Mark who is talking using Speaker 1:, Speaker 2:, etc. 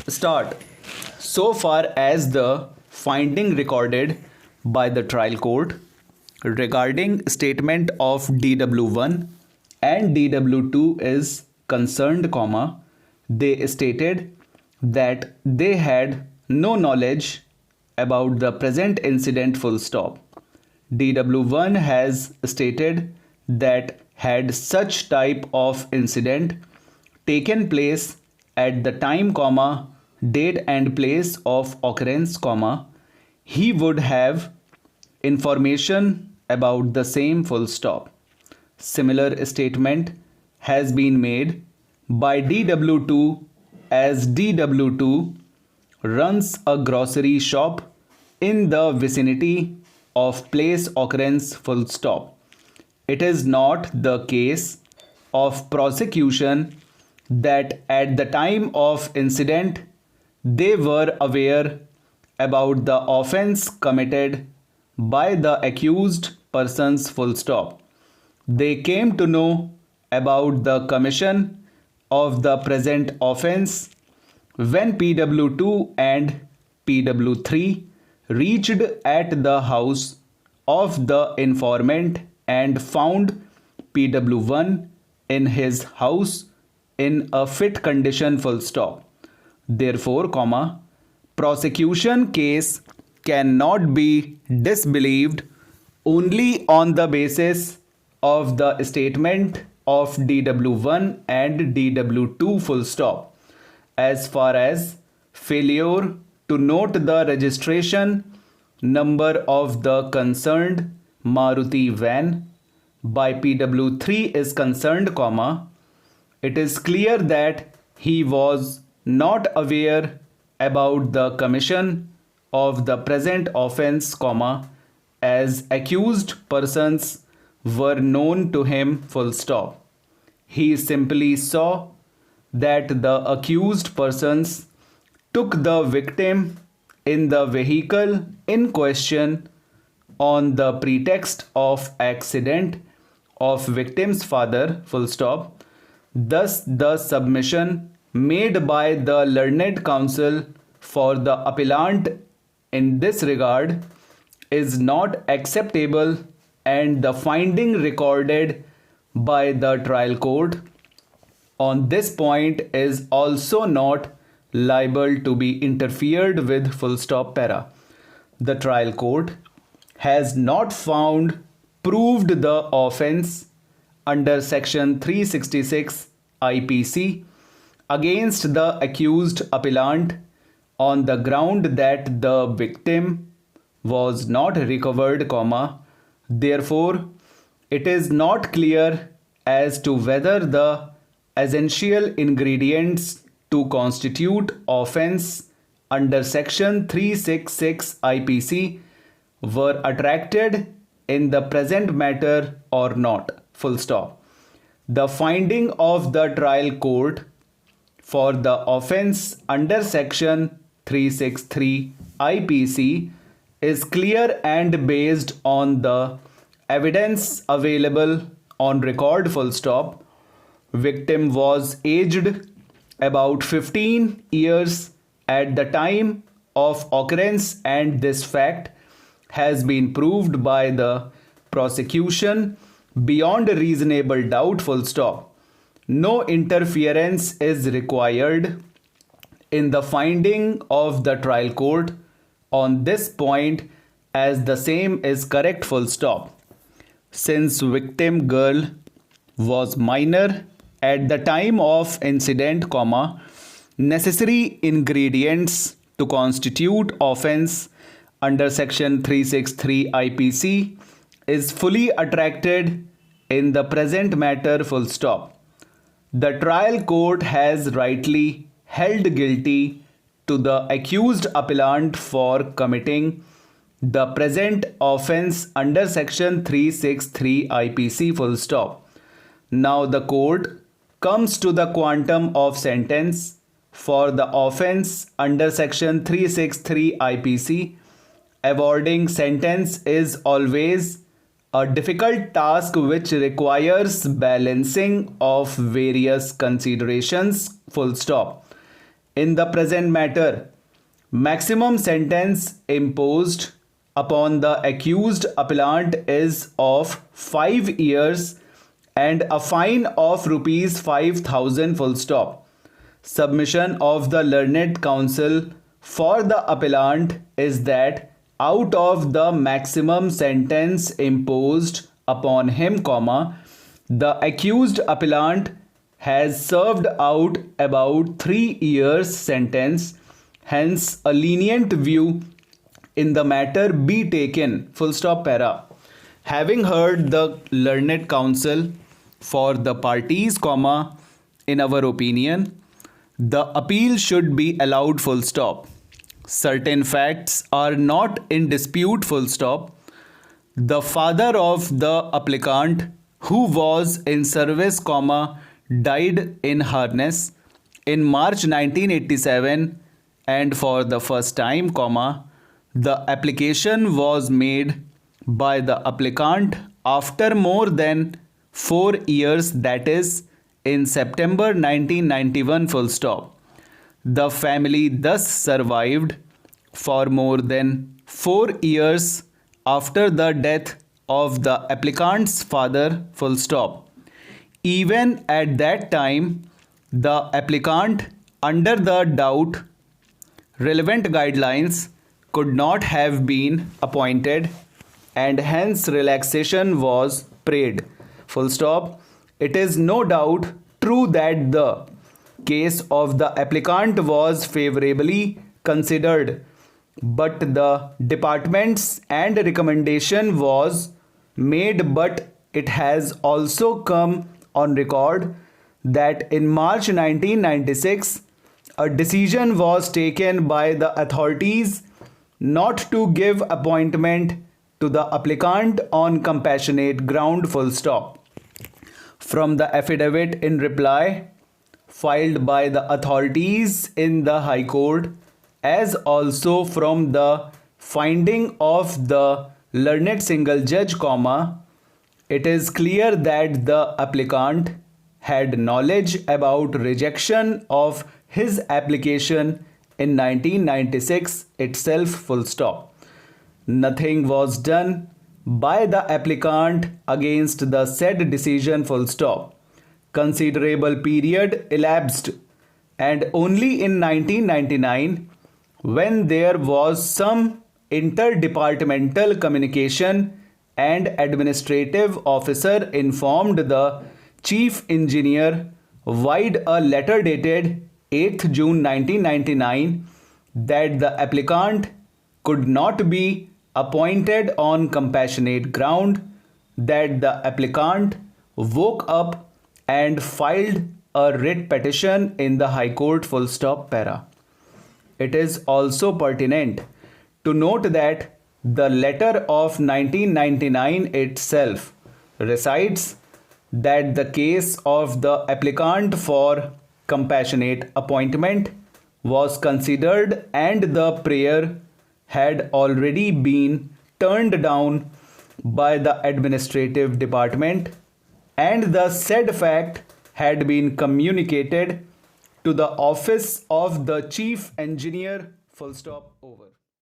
Speaker 1: Start. So far as the finding recorded by the trial court regarding statement of DW1 and DW2 is concerned, they stated that they had no knowledge about the present incident, full stop. DW1 has stated that had such type of incident taken place at the time, date and place of occurrence, he would have information about the same, full stop. Similar statement has been made by DW2 as DW2 runs a grocery shop in the vicinity of place occurrence, full stop. It is not the case of prosecution that at the time of incident they were aware about the offence committed by the accused persons, full stop. They came to know about the commission of the present offence when PW2 and PW3 reached at the house of the informant and found PW1 in his house in a fit condition, full stop. Therefore, prosecution case cannot be disbelieved only on the basis of the statement of DW1 and DW2, full stop. As far as failure to note the registration number of the concerned Maruti van by PW3 is concerned, it is clear that he was not aware about the commission of the present offence, as accused persons were known to him, full stop. He simply saw that the accused persons took the victim in the vehicle in question on the pretext of accident of victim's father, full stop. Thus, the submission made by the learned counsel for the appellant in this regard is not acceptable, and the finding recorded by the trial court on this point is also not liable to be interfered with, full stop, para. The trial court has not found proved the offence under section 366 IPC against the accused appellant on the ground that the victim was not recovered, therefore it is not clear as to whether the essential ingredients to constitute offence under section 366 IPC were attracted in the present matter or not, full stop. The finding of the trial court for the offence under section 363 IPC is clear and based on the evidence available on record, full stop. Victim was aged about 15 years at the time of occurrence, and this fact has been proved by the prosecution beyond a reasonable doubt, full stop. No interference is required in the finding of the trial court on this point, as the same is correct, full stop. Since victim girl was minor at the time of incident, necessary ingredients to constitute offence under section 363 IPC is fully attracted in the present matter, full stop. The trial court has rightly held guilty to the accused appellant for committing the present offence under section 363 IPC, full stop. Now the court comes to the quantum of sentence for the offence under section 363 IPC. Awarding sentence is always a difficult task which requires balancing of various considerations. Full stop. In the present matter, maximum sentence imposed upon the accused appellant is of 5 years and a fine of rupees 5,000. Full stop. Submission of the learned counsel for the appellant is that out of the maximum sentence imposed upon him, the accused appellant has served out about 3 years sentence, hence a lenient view in the matter be taken. Full stop para. Having heard the learned counsel for the parties, in our opinion, the appeal should be allowed. Full stop. Certain facts are not in dispute. Full stop. The father of the applicant who was in service, died in harness in March 1987, and for the first time, the application was made by the applicant after more than 4 years, that is in September 1991. Full stop. The family thus survived for more than 4 years after the death of the applicant's father. Full stop. Even at that time, the applicant, under the doubt, relevant guidelines could not have been appointed and hence relaxation was prayed. Full stop. It is no doubt true that the case of the applicant was favorably considered, but the department's and recommendation was made, but it has also come on record that in March 1996 a decision was taken by the authorities not to give appointment to the applicant on compassionate ground. Full stop. From the affidavit in reply filed by the authorities in the High Court, as also from the finding of the learned single judge, it is clear that the applicant had knowledge about rejection of his application in 1996 itself. Full stop. Nothing was done by the applicant against the said decision. Full stop. Considerable period elapsed, and only in 1999, when there was some interdepartmental communication and administrative officer informed the chief engineer via a letter dated 8th June 1999 that the applicant could not be appointed on compassionate ground, that the applicant woke up and filed a writ petition in the High Court. Full stop para. It is also pertinent to note that the letter of 1999 itself recites that the case of the applicant for compassionate appointment was considered and the prayer had already been turned down by the administrative department, and the said fact had been communicated to the office of the chief engineer. Full stop. Over.